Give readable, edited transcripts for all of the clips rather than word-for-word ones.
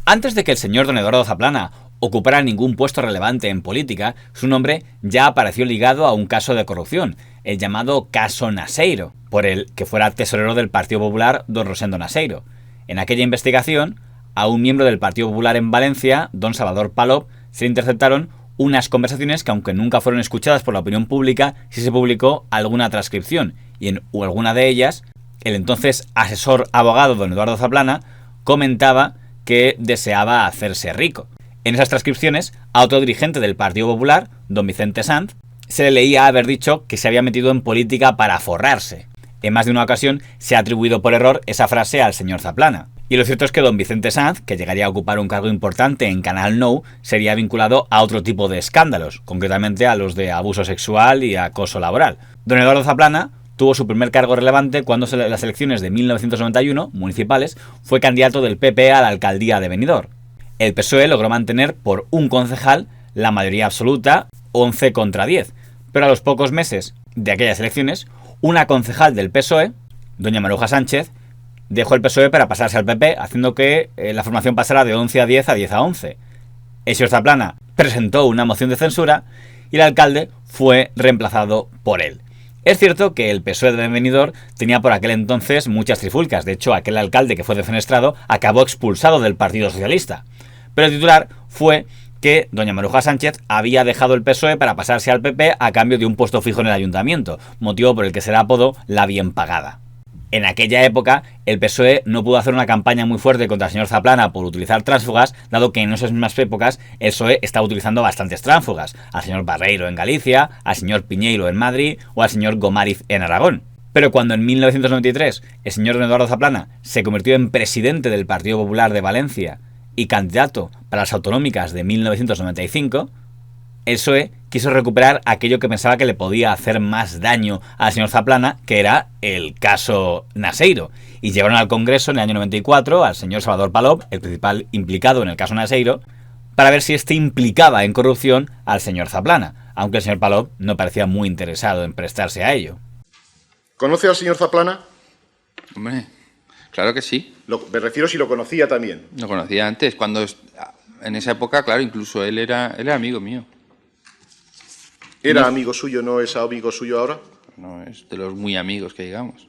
Antes de que el señor don Eduardo Zaplana ocupara ningún puesto relevante en política, su nombre ya apareció ligado a un caso de corrupción, el llamado caso Naseiro, por el que fuera tesorero del Partido Popular don Rosendo Naseiro. En aquella investigación, a un miembro del Partido Popular en Valencia, don Salvador Palop, se interceptaron unas conversaciones que, aunque nunca fueron escuchadas por la opinión pública, sí se publicó alguna transcripción, y en alguna de ellas, el entonces asesor abogado don Eduardo Zaplana comentaba que deseaba hacerse rico. En esas transcripciones, a otro dirigente del Partido Popular, don Vicente Sanz, se le leía haber dicho que se había metido en política para forrarse. En más de una ocasión se ha atribuido por error esa frase al señor Zaplana. Y lo cierto es que don Vicente Sanz, que llegaría a ocupar un cargo importante en Canal Nou, sería vinculado a otro tipo de escándalos, concretamente a los de abuso sexual y acoso laboral. Don Eduardo Zaplana tuvo su primer cargo relevante cuando en las elecciones de 1991, municipales, fue candidato del PP a la alcaldía de Benidorm. El PSOE logró mantener por un concejal la mayoría absoluta, 11 contra 10, pero a los pocos meses de aquellas elecciones, una concejal del PSOE, doña Maruja Sánchez, dejó el PSOE para pasarse al PP, haciendo que la formación pasara de 11 a 10 a 10 a 11. El señor Zaplana presentó una moción de censura y el alcalde fue reemplazado por él. Es cierto que el PSOE de Benidorm tenía por aquel entonces muchas trifulcas. De hecho, aquel alcalde que fue defenestrado acabó expulsado del Partido Socialista. Pero el titular fue que doña Maruja Sánchez había dejado el PSOE para pasarse al PP a cambio de un puesto fijo en el ayuntamiento, motivo por el que se le apodó la bien pagada. En aquella época, el PSOE no pudo hacer una campaña muy fuerte contra el señor Zaplana por utilizar tránsfugas, dado que en esas mismas épocas el PSOE estaba utilizando bastantes tránsfugas, al señor Barreiro en Galicia, al señor Piñeiro en Madrid o al señor Gomariz en Aragón. Pero cuando en 1993 el señor Eduardo Zaplana se convirtió en presidente del Partido Popular de Valencia y candidato para las autonómicas de 1995, el PSOE quiso recuperar aquello que pensaba que le podía hacer más daño al señor Zaplana, que era el caso Naseiro. Y llevaron al Congreso en el año 94 al señor Salvador Palop, el principal implicado en el caso Naseiro, para ver si éste implicaba en corrupción al señor Zaplana, aunque el señor Palop no parecía muy interesado en prestarse a ello. ¿Conoce al señor Zaplana? Hombre, claro que sí. Me refiero si lo conocía también. Lo conocía antes, cuando en esa época, claro, incluso él era amigo mío. ¿Era No, amigo suyo, no es amigo suyo ahora? no es de los muy amigos que digamos.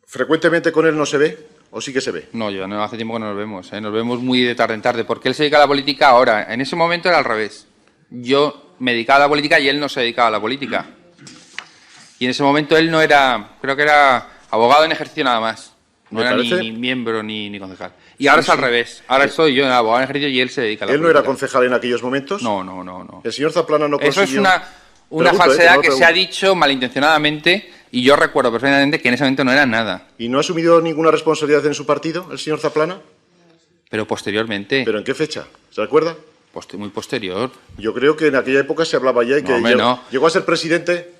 ¿Frecuentemente con él no se ve o sí que se ve? No, yo no hace tiempo que no nos vemos, ¿eh? Nos vemos muy de tarde en tarde, porque él se dedica a la política ahora. En ese momento era al revés. Yo me dedicaba a la política y él no se dedicaba a la política. Y en ese momento él no era, creo que era abogado en ejercicio nada más. No era ni miembro ni concejal. Y ahora es al revés. Ahora soy yo abogado en ejercicio y él se dedica a la política. ¿Él no era concejal en aquellos momentos? No. ¿El señor Zaplana no consiguió...? Eso es una falsedad que se ha dicho malintencionadamente y yo recuerdo perfectamente que en ese momento no era nada. ¿Y no ha asumido ninguna responsabilidad en su partido, el señor Zaplana? Pero posteriormente. ¿Pero en qué fecha? ¿Se acuerda? Muy posterior. Yo creo que en aquella época se hablaba ya y que llegó a ser presidente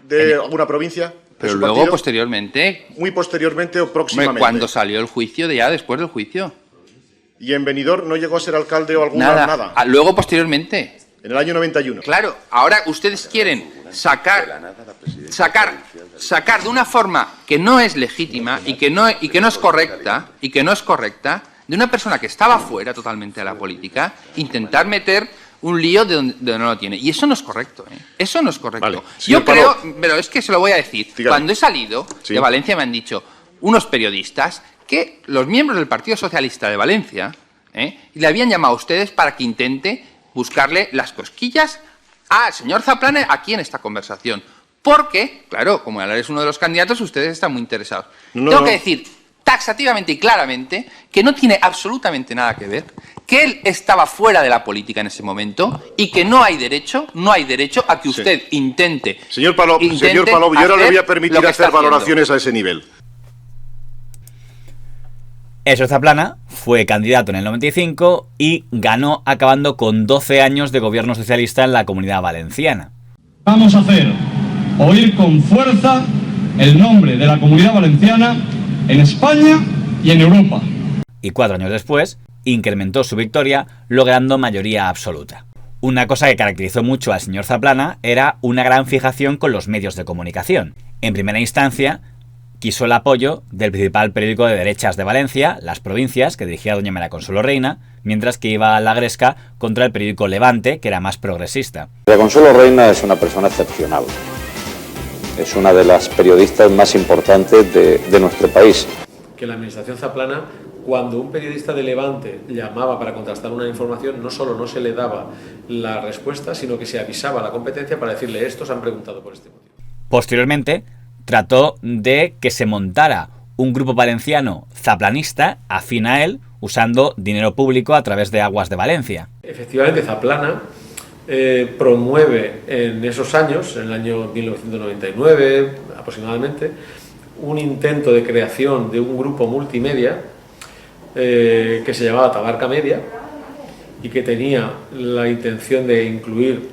de alguna provincia. Pero luego, partido, posteriormente. Muy posteriormente o próximamente. Cuando salió el juicio, ya después del juicio. ¿Y en Benidorm no llegó a ser alcalde o nada? Luego, posteriormente. En el año 91. Claro, ahora ustedes quieren sacar de una forma que no es legítima y que no es correcta, de una persona que estaba fuera totalmente de la política, intentar meter un lío de donde no lo tiene. Y eso no es correcto, ¿eh? Eso no es correcto. Vale. Yo creo, pero es que se lo voy a decir. Dígame. Cuando he salido de Valencia me han dicho unos periodistas que los miembros del Partido Socialista de Valencia le habían llamado a ustedes para que intente buscarle las cosquillas al señor Zaplana aquí en esta conversación. Porque, claro, como él es uno de los candidatos, ustedes están muy interesados. Tengo que decir taxativamente y claramente que no tiene absolutamente nada que ver, que él estaba fuera de la política en ese momento y que no hay derecho a que usted intente. Señor Palop, yo ahora le voy a permitir hacer valoraciones a ese nivel. El señor Zaplana fue candidato en el 95 y ganó acabando con 12 años de gobierno socialista en la Comunidad Valenciana. Vamos a hacer oír con fuerza el nombre de la Comunidad Valenciana en España y en Europa. Y 4 años después, incrementó su victoria logrando mayoría absoluta. Una cosa que caracterizó mucho al señor Zaplana era una gran fijación con los medios de comunicación. En primera instancia, quiso el apoyo del principal periódico de derechas de Valencia, Las Provincias, que dirigía doña María Consuelo Reina, mientras que iba a la gresca contra el periódico Levante, que era más progresista. María Consuelo Reina es una persona excepcional. Es una de las periodistas más importantes de nuestro país. Que la administración Zaplana, cuando un periodista de Levante llamaba para contrastar una información, no solo no se le daba la respuesta, sino que se avisaba a la competencia para decirle: estos han preguntado por este motivo. Posteriormente, trató de que se montara un grupo valenciano zaplanista afín a él, usando dinero público a través de Aguas de Valencia. Efectivamente, Zaplana promueve en esos años, en el año 1999 aproximadamente, un intento de creación de un grupo multimedia que se llamaba Tabarca Media y que tenía la intención de incluir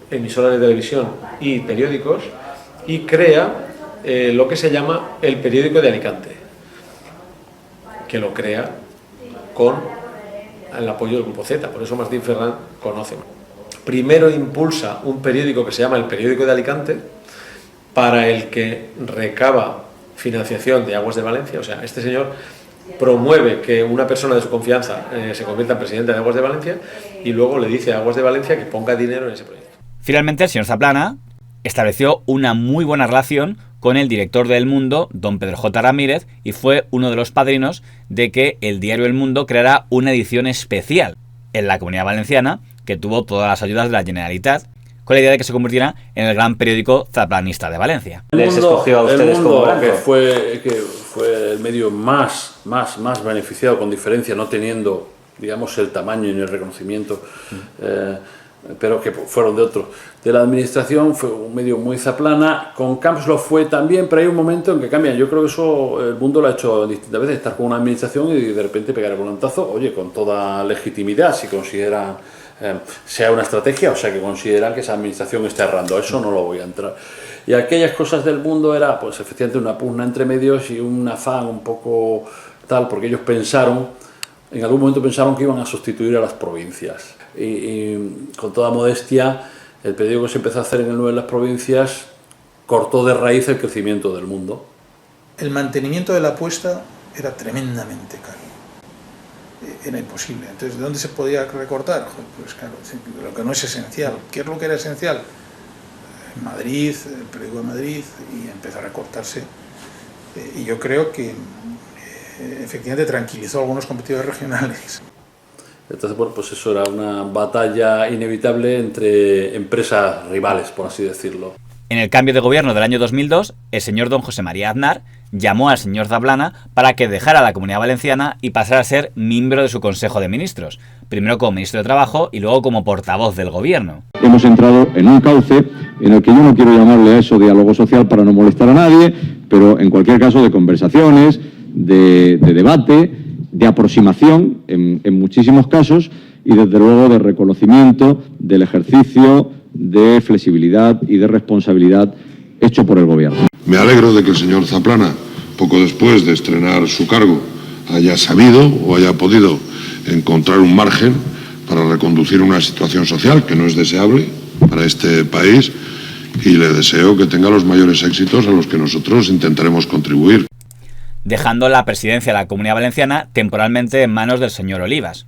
emisoras de televisión y periódicos, y crea lo que se llama el Periódico de Alicante, que lo crea con el apoyo del Grupo Z, por eso Martín Ferrán conoce. Primero impulsa un periódico que se llama el Periódico de Alicante, para el que recaba financiación de Aguas de Valencia. O sea, este señor promueve que una persona de su confianza se convierta en presidente de Aguas de Valencia, y luego le dice a Aguas de Valencia que ponga dinero en ese proyecto. Finalmente, el señor Zaplana estableció una muy buena relación con el director de El Mundo, don Pedro J. Ramírez, y fue uno de los padrinos de que el diario El Mundo creara una edición especial en la Comunidad Valenciana, que tuvo todas las ayudas de la Generalitat, con la idea de que se convirtiera en el gran periódico zaplanista de Valencia. ¿Les escogió a ustedes como blanco? Que fue el medio más beneficiado, con diferencia, no teniendo, digamos, el tamaño ni el reconocimiento, pero que fueron de la administración. Fue un medio muy zaplana. Con Camps lo fue también, pero hay un momento en que cambia. Yo creo que eso El Mundo lo ha hecho distintas veces: estar con una administración y de repente pegar el volantazo, oye, con toda legitimidad, si consideran sea una estrategia, o sea, que consideran que esa administración está errando. Eso no lo voy a entrar. Y aquellas cosas del Mundo era, pues, efectivamente, una pugna entre medios y un afán un poco tal, porque ellos en algún momento pensaron que iban a sustituir a las provincias. Y con toda modestia, el periódico que se empezó a hacer en el 9 de las provincias cortó de raíz el crecimiento del Mundo. El mantenimiento de la apuesta era tremendamente caro. Era imposible. Entonces, ¿de dónde se podía recortar? Pues claro, lo que no es esencial. ¿Qué es lo que era esencial? En Madrid, el periódico de Madrid, y empezó a recortarse. Y yo creo que efectivamente tranquilizó a algunos competidores regionales. Entonces, bueno, pues eso era una batalla inevitable entre empresas rivales, por así decirlo. En el cambio de gobierno del año 2002, el señor don José María Aznar llamó al señor Zaplana para que dejara la Comunidad Valenciana y pasara a ser miembro de su Consejo de Ministros, primero como ministro de Trabajo y luego como portavoz del gobierno. Hemos entrado en un cauce en el que yo no quiero llamarle a eso diálogo social para no molestar a nadie, pero en cualquier caso de conversaciones, de debate, de aproximación en muchísimos casos, y desde luego de reconocimiento del ejercicio de flexibilidad y de responsabilidad hecho por el gobierno. Me alegro de que el señor Zaplana, poco después de estrenar su cargo, haya sabido o haya podido encontrar un margen para reconducir una situación social que no es deseable para este país, y le deseo que tenga los mayores éxitos a los que nosotros intentaremos contribuir. Dejando la presidencia de la Comunidad Valenciana temporalmente en manos del señor Olivas.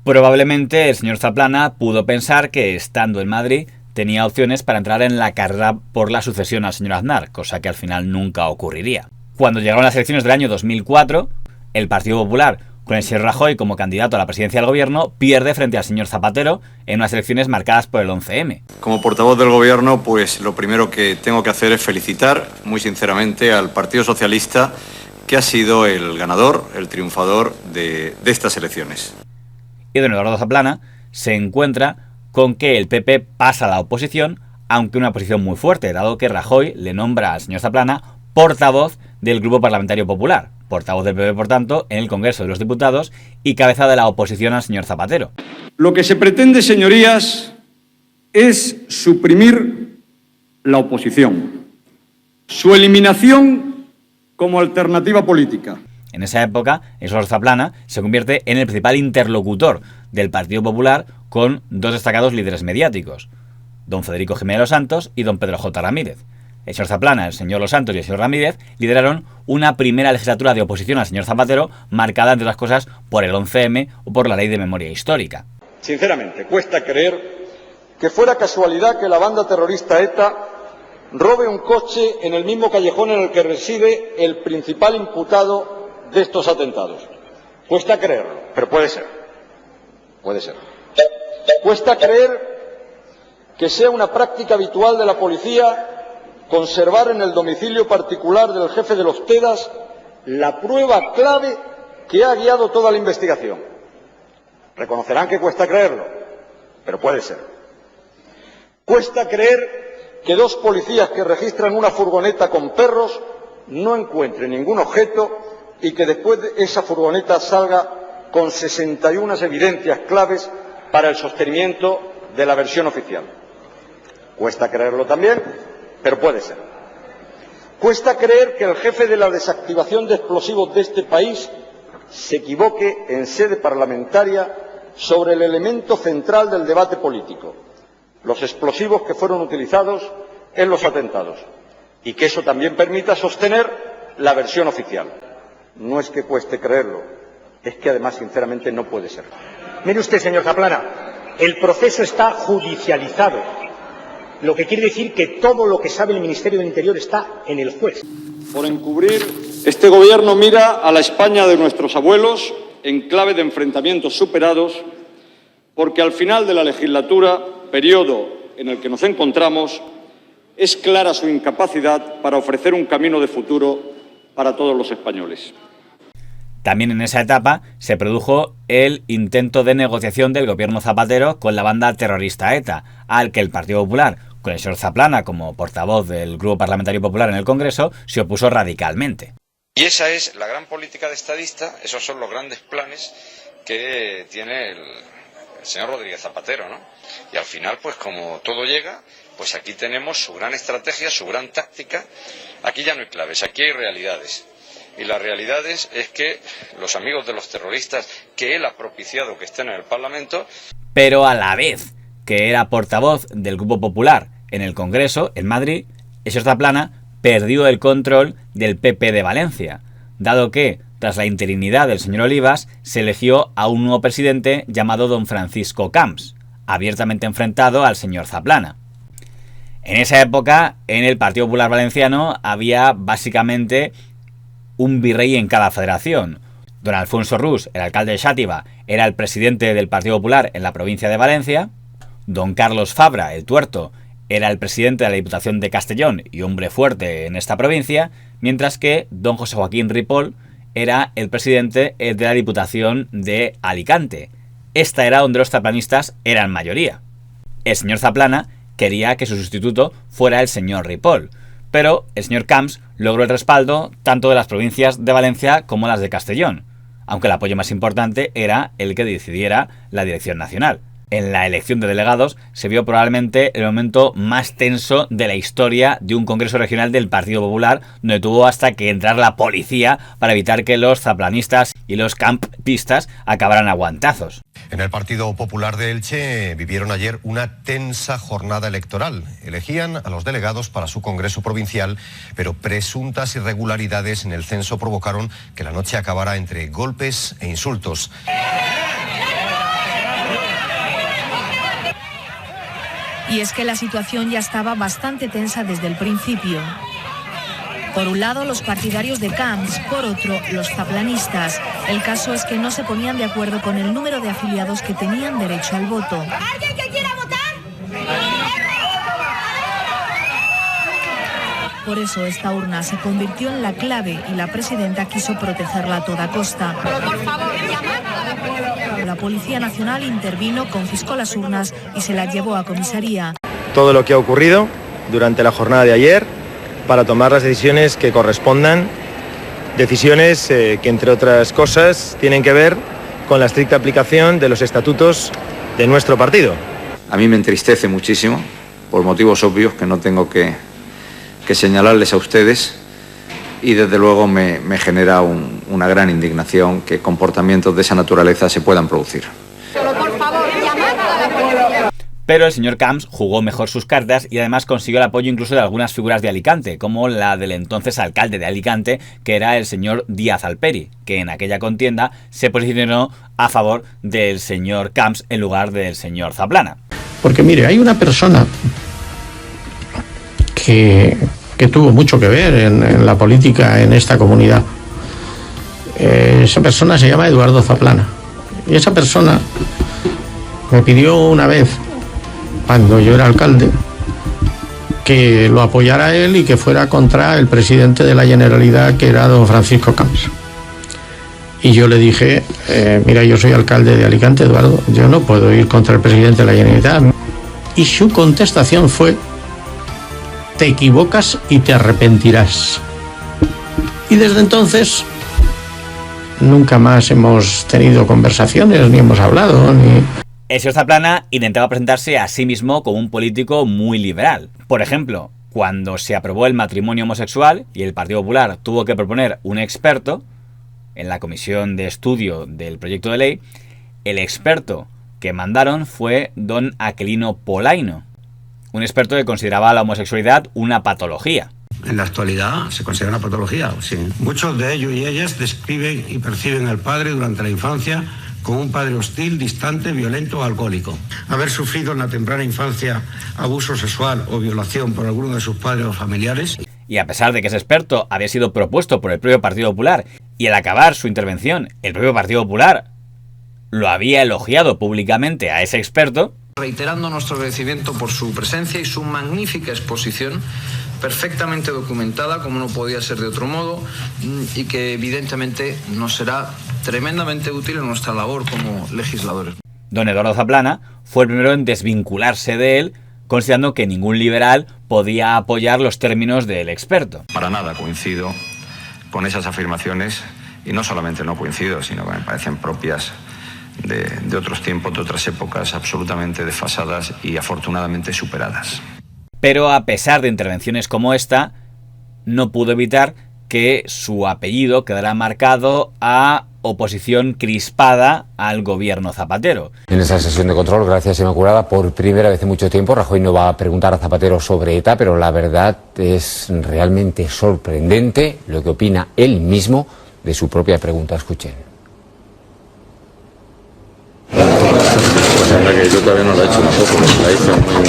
Probablemente el señor Zaplana pudo pensar que, estando en Madrid, tenía opciones para entrar en la carrera por la sucesión al señor Aznar, cosa que al final nunca ocurriría. Cuando llegaron las elecciones del año 2004, el Partido Popular, con el señor Rajoy como candidato a la presidencia del gobierno, pierde frente al señor Zapatero en unas elecciones marcadas por el 11M. Como portavoz del gobierno, pues lo primero que tengo que hacer es felicitar muy sinceramente al Partido Socialista, que ha sido el ganador, el triunfador de estas elecciones. Y don Eduardo Zaplana se encuentra con que el PP pasa a la oposición, aunque una posición muy fuerte, dado que Rajoy le nombra al señor Zaplana portavoz del Grupo Parlamentario Popular, portavoz del PP, por tanto, en el Congreso de los Diputados y cabeza de la oposición al señor Zapatero. Lo que se pretende, señorías, es suprimir la oposición, su eliminación como alternativa política. En esa época, el señor Zaplana se convierte en el principal interlocutor del Partido Popular con dos destacados líderes mediáticos, don Federico Jiménez de los Santos y don Pedro J. Ramírez. el señor Zaplana, el señor Los Santos y el señor Ramírez lideraron una primera legislatura de oposición al señor Zapatero, marcada, entre otras cosas, por el 11M o por la Ley de Memoria Histórica. Sinceramente, cuesta creer que fuera casualidad que la banda terrorista ETA robe un coche en el mismo callejón en el que reside el principal imputado de estos atentados. Cuesta creerlo, pero puede ser. Puede ser. Cuesta creer que sea una práctica habitual de la policía conservar en el domicilio particular del jefe de los TEDAS la prueba clave que ha guiado toda la investigación. Reconocerán que cuesta creerlo, pero puede ser. Cuesta creer que dos policías que registran una furgoneta con perros no encuentren ningún objeto y que después de esa furgoneta salga con 61 evidencias claves para el sostenimiento de la versión oficial. Cuesta creerlo también, pero puede ser. Cuesta creer que el jefe de la desactivación de explosivos de este país se equivoque en sede parlamentaria sobre el elemento central del debate político, los explosivos que fueron utilizados en los atentados, y que eso también permita sostener la versión oficial. No es que cueste creerlo, es que además, sinceramente, no puede ser. Mire usted, señor Zaplana, el proceso está judicializado, lo que quiere decir que todo lo que sabe el Ministerio del Interior está en el juez. Por encubrir, este gobierno mira a la España de nuestros abuelos en clave de enfrentamientos superados, porque al final de la legislatura, periodo en el que nos encontramos, es clara su incapacidad para ofrecer un camino de futuro para todos los españoles. También en esa etapa se produjo el intento de negociación del gobierno Zapatero con la banda terrorista ETA, al que el Partido Popular, con el señor Zaplana como portavoz del Grupo Parlamentario Popular en el Congreso, se opuso radicalmente. Y esa es la gran política de estadista, esos son los grandes planes que tiene el señor Rodríguez Zapatero, ¿no? Y al final, pues como todo llega, pues aquí tenemos su gran estrategia, su gran táctica. Aquí ya no hay claves, aquí hay realidades. Y las realidades es que los amigos de los terroristas que él ha propiciado que estén en el Parlamento... Pero a la vez que era portavoz del Grupo Popular en el Congreso, en Madrid, el señor Zaplana perdió el control del PP de Valencia, dado que, tras la interinidad del señor Olivas, se eligió a un nuevo presidente llamado don Francisco Camps, abiertamente enfrentado al señor Zaplana. En esa época, en el Partido Popular Valenciano, había básicamente un virrey en cada federación. Don Alfonso Rus, el alcalde de Xàtiva, era el presidente del Partido Popular en la provincia de Valencia. Don Carlos Fabra, el tuerto, era el presidente de la Diputación de Castellón y hombre fuerte en esta provincia, mientras que don José Joaquín Ripoll era el presidente de la Diputación de Alicante. Esta era donde los zaplanistas eran mayoría. El señor Zaplana quería que su sustituto fuera el señor Ripoll, pero el señor Camps logró el respaldo tanto de las provincias de Valencia como las de Castellón, aunque el apoyo más importante era el que decidiera la dirección nacional. En la elección de delegados se vio probablemente el momento más tenso de la historia de un congreso regional del Partido Popular, donde tuvo hasta que entrar la policía para evitar que los zaplanistas y los campistas acabaran a guantazos. En el Partido Popular de Elche vivieron ayer una tensa jornada electoral. Elegían a los delegados para su congreso provincial, pero presuntas irregularidades en el censo provocaron que la noche acabara entre golpes e insultos. Y es que la situación ya estaba bastante tensa desde el principio. Por un lado, los partidarios de Camps, por otro, los zaplanistas. El caso es que no se ponían de acuerdo con el número de afiliados que tenían derecho al voto. ¿Alguien que quiera votar? Por eso esta urna se convirtió en la clave y la presidenta quiso protegerla a toda costa. Pero por favor, llamad. La Policía Nacional intervino, confiscó las urnas y se las llevó a comisaría. Todo lo que ha ocurrido durante la jornada de ayer para tomar las decisiones que correspondan, decisiones que, entre otras cosas, tienen que ver con la estricta aplicación de los estatutos de nuestro partido. A mí me entristece muchísimo, por motivos obvios que no tengo que señalarles a ustedes, y desde luego me genera una gran indignación que comportamientos de esa naturaleza se puedan producir. Pero por favor, llamad a la policía. Pero el señor Camps jugó mejor sus cartas y además consiguió el apoyo incluso de algunas figuras de Alicante, como la del entonces alcalde de Alicante, que era el señor Díaz Alperi, que en aquella contienda se posicionó a favor del señor Camps en lugar del señor Zaplana. Porque mire, hay una persona que tuvo mucho que ver en la política en esta comunidad. Esa persona se llama Eduardo Zaplana. Y esa persona me pidió una vez, cuando yo era alcalde, que lo apoyara él y que fuera contra el presidente de la Generalidad, que era don Francisco Camps. Y yo le dije, mira, yo soy alcalde de Alicante, Eduardo, yo no puedo ir contra el presidente de la Generalidad. Y su contestación fue: te equivocas y te arrepentirás. Y desde entonces nunca más hemos tenido conversaciones, ni hemos hablado, ni... El señor Zaplana intentaba presentarse a sí mismo como un político muy liberal. Por ejemplo, cuando se aprobó el matrimonio homosexual y el Partido Popular tuvo que proponer un experto en la comisión de estudio del proyecto de ley, el experto que mandaron fue don Aquilino Polaino, un experto que consideraba la homosexualidad una patología. En la actualidad se considera una patología, sí. Muchos de ellos y ellas describen y perciben al padre durante la infancia como un padre hostil, distante, violento o alcohólico. Haber sufrido en la temprana infancia abuso sexual o violación por alguno de sus padres o familiares. Y a pesar de que ese experto había sido propuesto por el propio Partido Popular y al acabar su intervención el propio Partido Popular lo había elogiado públicamente a ese experto, reiterando nuestro agradecimiento por su presencia y su magnífica exposición, perfectamente documentada, como no podía ser de otro modo, y que evidentemente nos será tremendamente útil en nuestra labor como legisladores. Don Eduardo Zaplana fue el primero en desvincularse de él, considerando que ningún liberal podía apoyar los términos del experto. Para nada coincido con esas afirmaciones, y no solamente no coincido, sino que me parecen propias de otros tiempos, de otras épocas absolutamente desfasadas y afortunadamente superadas. Pero a pesar de intervenciones como esta, no pudo evitar que su apellido quedara marcado a oposición crispada al gobierno Zapatero. En esa sesión de control, gracias Inmaculada, por primera vez en mucho tiempo, Rajoy no va a preguntar a Zapatero sobre ETA, pero la verdad es realmente sorprendente lo que opina él mismo de su propia pregunta. Escuchen. Pues la verdad que yo todavía no la he hecho tampoco, la hice muy...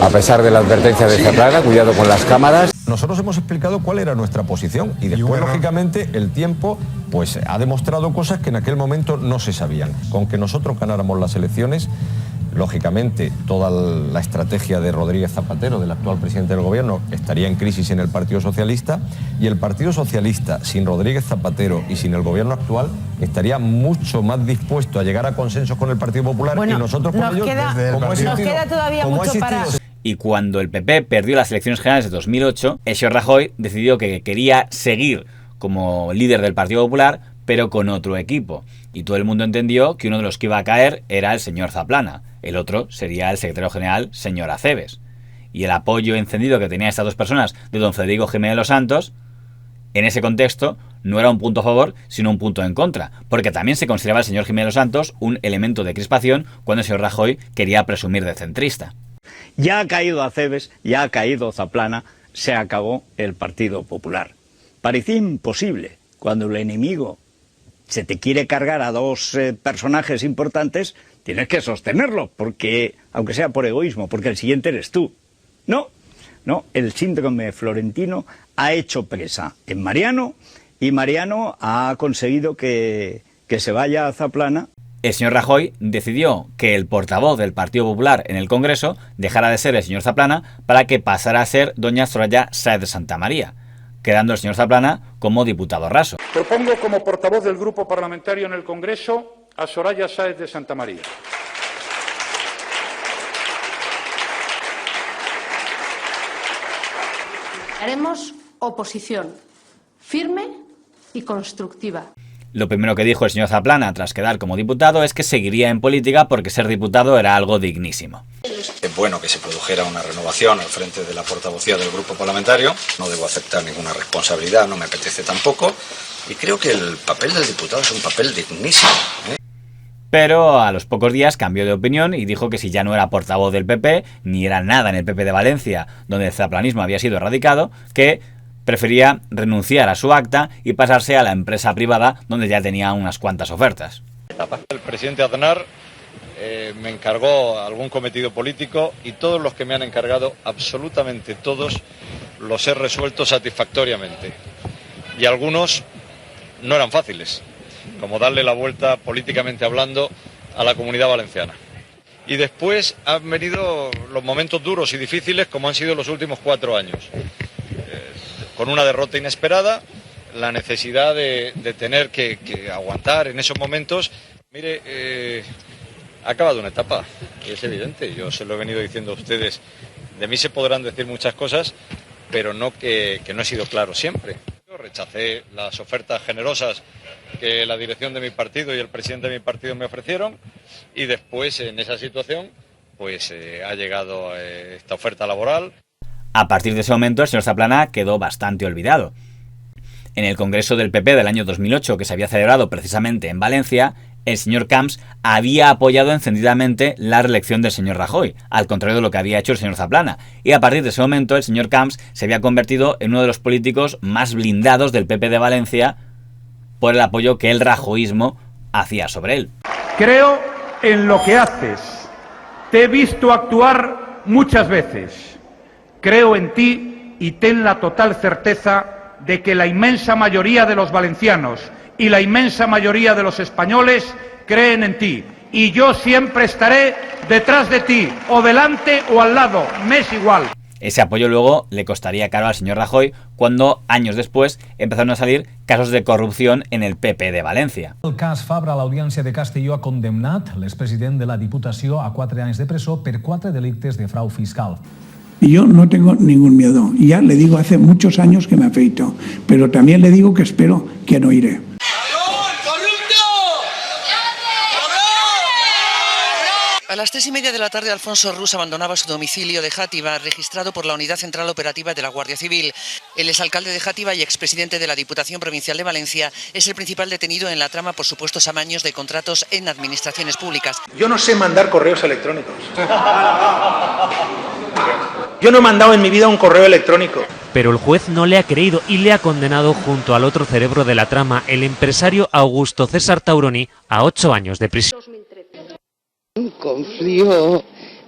A pesar de la advertencia de Zaplana, cuidado con las cámaras. Nosotros hemos explicado cuál era nuestra posición y después, lógicamente, el tiempo pues ha demostrado cosas que en aquel momento no se sabían. Con que nosotros ganáramos las elecciones, lógicamente, toda la estrategia de Rodríguez Zapatero, del actual presidente del gobierno, estaría en crisis en el Partido Socialista, y el Partido Socialista, sin Rodríguez Zapatero y sin el gobierno actual, estaría mucho más dispuesto a llegar a consensos con el Partido Popular, y nosotros con ellos, nos queda todavía mucho para... Y cuando el PP perdió las elecciones generales de 2008, el señor Rajoy decidió que quería seguir como líder del Partido Popular, pero con otro equipo. Y todo el mundo entendió que uno de los que iba a caer era el señor Zaplana. El otro sería el secretario general, señor Aceves. Y el apoyo encendido que tenían estas dos personas de don Federico Jiménez Los Santos, en ese contexto, no era un punto a favor, sino un punto en contra, porque también se consideraba el señor Jiménez Los Santos un elemento de crispación cuando el señor Rajoy quería presumir de centrista. Ya ha caído Aceves, ya ha caído Zaplana, se acabó el Partido Popular. Parecía imposible cuando el enemigo se te quiere cargar a dos personajes importantes, tienes que sostenerlo, porque aunque sea por egoísmo, porque el siguiente eres tú. No, el síndrome florentino ha hecho presa en Mariano, y Mariano ha conseguido que se vaya a Zaplana. El señor Rajoy decidió que el portavoz del Partido Popular en el Congreso dejara de ser el señor Zaplana para que pasara a ser doña Soraya Sáez de Santamaría, quedando el señor Zaplana como diputado raso. Propongo como portavoz del Grupo Parlamentario en el Congreso a Soraya Sáez de Santamaría. Haremos oposición firme y constructiva. Lo primero que dijo el señor Zaplana tras quedar como diputado es que seguiría en política porque ser diputado era algo dignísimo. Es bueno que se produjera una renovación al frente de la portavocía del grupo parlamentario. No debo aceptar ninguna responsabilidad, no me apetece tampoco. Y creo que el papel del diputado es un papel dignísimo. pero a los pocos días cambió de opinión y dijo que si ya no era portavoz del PP, ni era nada en el PP de Valencia, donde el zaplanismo había sido erradicado, que prefería renunciar a su acta y pasarse a la empresa privada, donde ya tenía unas cuantas ofertas. El presidente Aznar me encargó algún cometido político y todos los que me han encargado, absolutamente todos, los he resuelto satisfactoriamente. Y algunos no eran fáciles, como darle la vuelta políticamente hablando a la Comunidad Valenciana. Y después han venido los momentos duros y difíciles como han sido los últimos 4 años. Con una derrota inesperada, la necesidad de tener que aguantar en esos momentos. Mire, ha acabado una etapa, es evidente, yo se lo he venido diciendo a ustedes. De mí se podrán decir muchas cosas, pero no que no he sido claro siempre. Yo rechacé las ofertas generosas que la dirección de mi partido y el presidente de mi partido me ofrecieron y después en esa situación pues ha llegado esta oferta laboral. A partir de ese momento el señor Zaplana quedó bastante olvidado. En el Congreso del PP del año 2008, que se había celebrado precisamente en Valencia, el señor Camps había apoyado encendidamente la reelección del señor Rajoy, al contrario de lo que había hecho el señor Zaplana. Y a partir de ese momento el señor Camps se había convertido en uno de los políticos más blindados del PP de Valencia por el apoyo que el rajoísmo hacía sobre él. Creo en lo que haces. Te he visto actuar muchas veces. Creo en ti y ten la total certeza de que la inmensa mayoría de los valencianos y la inmensa mayoría de los españoles creen en ti. Y yo siempre estaré detrás de ti, o delante o al lado, me es igual. Ese apoyo luego le costaría caro al señor Rajoy cuando, años después, empezaron a salir casos de corrupción en el PP de Valencia. El cas Fabra, l'Audiència de Castelló ha condemnat l'expresident de la Diputació a 4 anys de presó per 4 delictes de frau fiscal. Yo no tengo ningún miedo. Ya le digo, hace muchos años que me afeito, pero también le digo que espero que no iré. A las 3:30 de la tarde, Alfonso Rus abandonaba su domicilio de Játiva, registrado por la Unidad Central Operativa de la Guardia Civil. El exalcalde de Játiva y expresidente de la Diputación Provincial de Valencia es el principal detenido en la trama por supuestos amaños de contratos en administraciones públicas. Yo no sé mandar correos electrónicos. Yo no he mandado en mi vida un correo electrónico. Pero el juez no le ha creído y le ha condenado junto al otro cerebro de la trama, el empresario Augusto César Tauroni, a 8 años de prisión. Confío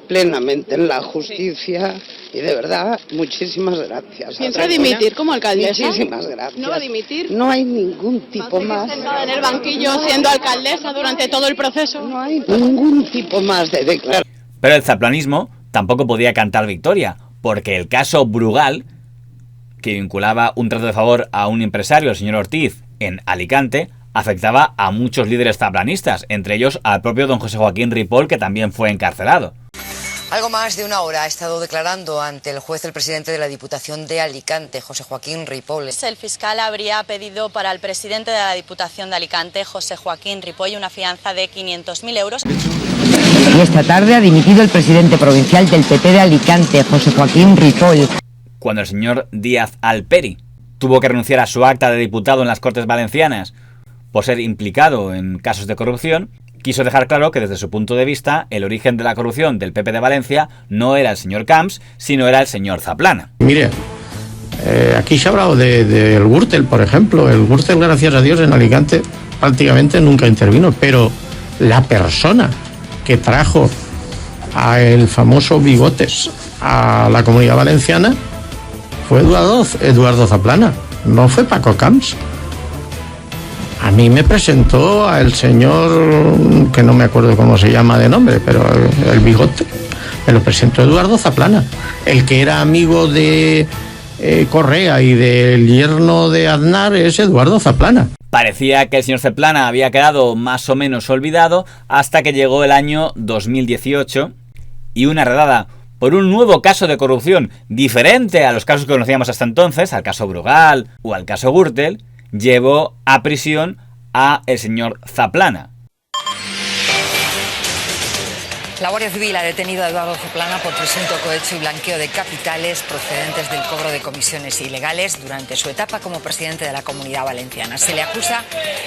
plenamente en la justicia y de verdad, muchísimas gracias. ¿Piensa dimitir como alcaldesa? Muchísimas gracias. ¿No va a dimitir? No hay ningún tipo más. Sentada en el banquillo siendo alcaldesa durante todo el proceso. No hay ningún tipo más de declaración. Pero el zaplanismo tampoco podía cantar victoria, porque el caso Brugal, que vinculaba un trato de favor a un empresario, el señor Ortiz, en Alicante, afectaba a muchos líderes zaplanistas, entre ellos al propio don José Joaquín Ripoll, que también fue encarcelado. Algo más de una hora ha estado declarando ante el juez el presidente de la Diputación de Alicante, José Joaquín Ripoll. El fiscal habría pedido para el presidente de la Diputación de Alicante, José Joaquín Ripoll, una fianza de 500.000 euros. Y esta tarde ha dimitido el presidente provincial del PP de Alicante, José Joaquín Ripoll. Cuando el señor Díaz Alperi tuvo que renunciar a su acta de diputado en las Cortes Valencianas por ser implicado en casos de corrupción, quiso dejar claro que desde su punto de vista el origen de la corrupción del PP de Valencia no era el señor Camps, sino era el señor Zaplana. Mire, aquí se ha hablado del Gürtel, por ejemplo. El Gürtel, gracias a Dios, en Alicante prácticamente nunca intervino, pero la persona que trajo a el famoso Bigotes a la Comunidad Valenciana fue Eduardo Zaplana, no fue Paco Camps. A mí me presentó al señor, que no me acuerdo cómo se llama de nombre, pero el Bigote, me lo presentó Eduardo Zaplana, el que era amigo de Correa y del yerno de Aznar es Eduardo Zaplana. Parecía que el señor Zaplana había quedado más o menos olvidado hasta que llegó el año 2018 y una redada por un nuevo caso de corrupción diferente a los casos que conocíamos hasta entonces, al caso Brugal o al caso Gürtel, llevó a prisión a el señor Zaplana. La Guardia Civil ha detenido a Eduardo Zaplana por presunto cohecho y blanqueo de capitales procedentes del cobro de comisiones ilegales durante su etapa como presidente de la Comunidad Valenciana. Se le acusa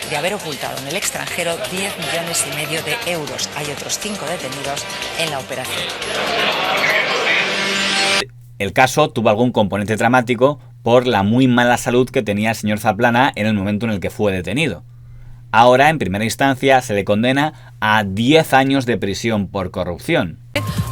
de haber ocultado en el extranjero 10,5 millones de euros. Hay otros 5 detenidos en la operación. El caso tuvo algún componente dramático por la muy mala salud que tenía el señor Zaplana en el momento en el que fue detenido. Ahora, en primera instancia, se le condena a 10 años de prisión por corrupción.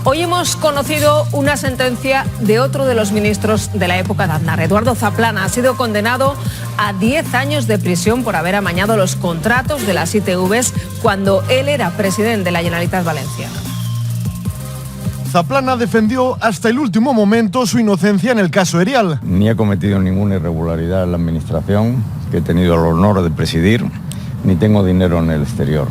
Hoy hemos conocido una sentencia de otro de los ministros de la época de Aznar. Eduardo Zaplana ha sido condenado a 10 años de prisión por haber amañado los contratos de las ITVs cuando él era presidente de la Generalitat Valenciana. Zaplana defendió hasta el último momento su inocencia en el caso Erial. Ni he cometido ninguna irregularidad en la administración que he tenido el honor de presidir, ni tengo dinero en el exterior.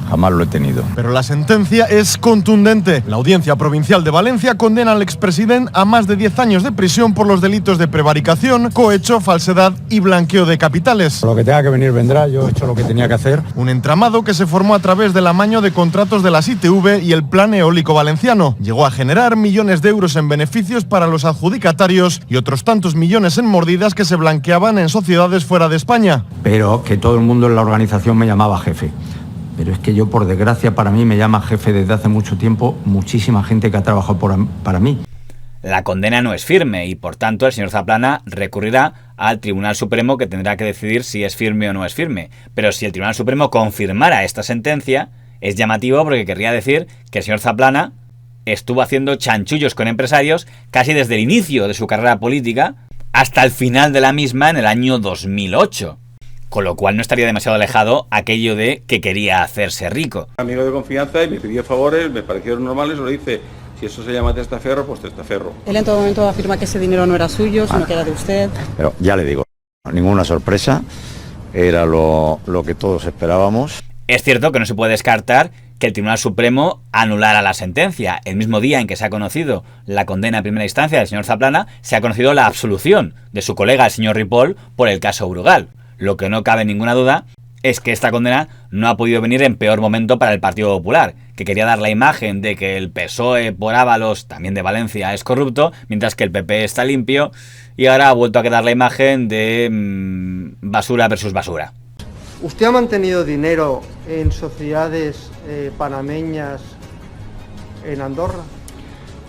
Jamás lo he tenido. Pero la sentencia es contundente. La Audiencia Provincial de Valencia condena al expresidente a más de 10 años de prisión por los delitos de prevaricación, cohecho, falsedad y blanqueo de capitales. Lo que tenga que venir vendrá, yo he hecho lo que tenía que hacer. Un entramado que se formó a través del amaño de contratos de las ITV y el Plan Eólico Valenciano. Llegó a generar millones de euros en beneficios para los adjudicatarios y otros tantos millones en mordidas que se blanqueaban en sociedades fuera de España. Pero que todo el mundo en la organización me llamaba jefe. Pero es que yo, por desgracia, para mí me llama jefe desde hace mucho tiempo muchísima gente que ha trabajado para mí. La condena no es firme y, por tanto, el señor Zaplana recurrirá al Tribunal Supremo, que tendrá que decidir si es firme o no es firme. Pero si el Tribunal Supremo confirmara esta sentencia, es llamativo porque querría decir que el señor Zaplana estuvo haciendo chanchullos con empresarios casi desde el inicio de su carrera política hasta el final de la misma en el año 2008. Con lo cual no estaría demasiado alejado aquello de que quería hacerse rico. Amigo de confianza y me pidió favores, me parecieron normales, lo dice. Si eso se llama testaferro, pues testaferro. Él en todo momento afirma que ese dinero no era suyo, sino que era de usted. Pero ya le digo, ninguna sorpresa, era lo que todos esperábamos. Es cierto que no se puede descartar que el Tribunal Supremo anulara la sentencia. El mismo día en que se ha conocido la condena en primera instancia del señor Zaplana, se ha conocido la absolución de su colega, el señor Ripoll, por el caso Brugal. Lo que no cabe ninguna duda es que esta condena no ha podido venir en peor momento para el Partido Popular, que quería dar la imagen de que el PSOE por Ábalos, también de Valencia, es corrupto, mientras que el PP está limpio, y ahora ha vuelto a quedar la imagen de basura versus basura. ¿Usted ha mantenido dinero en sociedades panameñas en Andorra?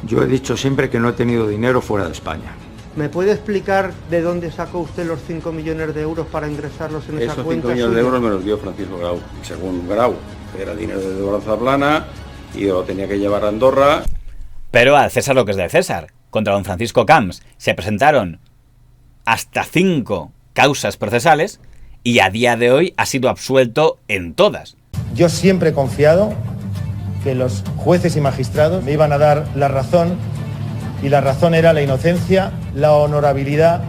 Yo he dicho siempre que no he tenido dinero fuera de España. ¿Me puede explicar de dónde sacó usted los 5 millones de euros para ingresarlos en esa cuenta? Esos 5 millones de euros me los dio Francisco Grau. Según Grau, era dinero de Eduardo Zaplana y yo lo tenía que llevar a Andorra. Pero al César lo que es del César. Contra don Francisco Camps se presentaron hasta 5 causas procesales y a día de hoy ha sido absuelto en todas. Yo siempre he confiado que los jueces y magistrados me iban a dar la razón, y la razón era la inocencia, la honorabilidad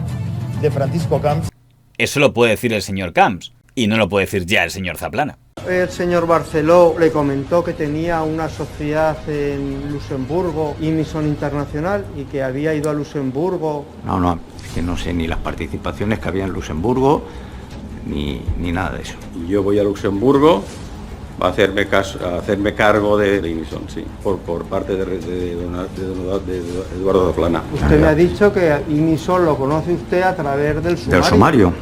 de Francisco Camps. Eso lo puede decir el señor Camps, y no lo puede decir ya el señor Zaplana. El señor Barceló le comentó que tenía una sociedad en Luxemburgo, Inison Internacional, y que había ido a Luxemburgo. No, es que no sé ni las participaciones que había en Luxemburgo, ni nada de eso. Yo voy a Luxemburgo a hacerme cargo de Inison, sí, por parte de Eduardo Zaplana. Usted me ha dicho que Inison lo conoce usted a través del sumario. ¿Del sumario?